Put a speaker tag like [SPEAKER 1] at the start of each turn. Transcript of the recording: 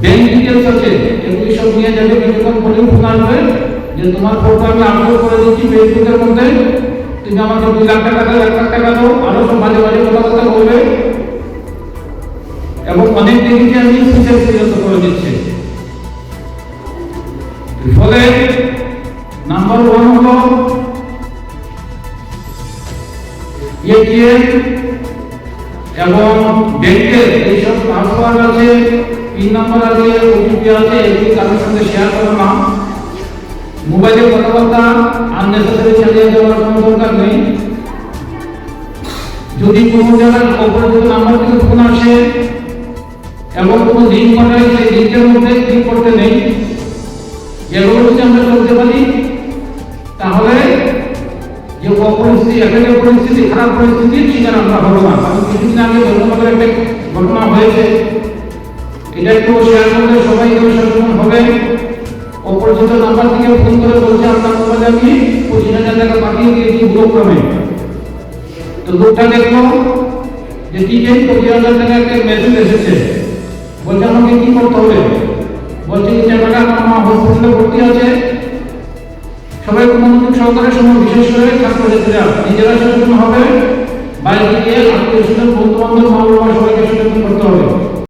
[SPEAKER 1] Bank details আছে, এগুলি সব নিয়ে যাবে। কিছুক্ষণ পরে ফোন আসবে যে তোমার ফটো আমি আপলোড করে দিচ্ছি ফেসবুকের মধ্যে, তুমি আমাকে 2 লাখ টাকা দাও, 1 লাখ টাকা দাও, আরো সব বাজে বাজে কথাবার্তা বলবে এবং অনেক দেখেছি আমি সুযোগ পরিণত করে দিচ্ছে। ফলে নাম্বার 1 হলো এটিএম এবং ব্যাংকের এইসব পাসওয়ার্ড আছে, পিন নাম্বার আছে, ওটিপি আছে, এগুলি কারোর সঙ্গে শেয়ার করো না। মোবাইলে কথাবার্তা আননেসেসারি চালিয়ে যাওয়ার কোনো দরকার নেই। যদি কোনো জায়গায় অপরিচিত নাম্বার থেকে ফোন আসে এবং কোনো লিঙ্ক পাঠায়, সেই লিঙ্কের মধ্যে ক্লিক করতে নেই। এগুলো যদি আমরা করতে পারি তাহলে যে অপরিস্থিতি, এখানে পরিস্থিতি, খারাপ পরিস্থিতির শিকার আমরা হবো না। কারণ কিছুদিন আগে ধর্মনগরের একটা ঘটনা হয়েছে, এটা একটু শেয়ার করলে সবাই সচেতন হবে। অপরিচিত নাম্বার থেকে ফোন করে বলছে আপনার মোবাইলে আমি 25,000 টাকা পাঠিয়ে দিয়েছি ভুলক্রমে। তো লোকটা দেখলো যে ঠিক আছে 25,000 টাকা একটা মেসেজ এসেছে, বলছে আমাকে কি করতে হবে? বলছে যে টাকা আমার মা হসপিটালে ভর্তি আছে। সবাই মনোযোগ সহকারে সময়, বিশেষ করে ছাত্রছাত্রীরা নিজেরা সচেতন হবে, বাইরে গিয়ে আত্মীয় স্বজন, বন্ধু বান্ধব, মা বাবা সবাইকে সচেতন করতে হবে।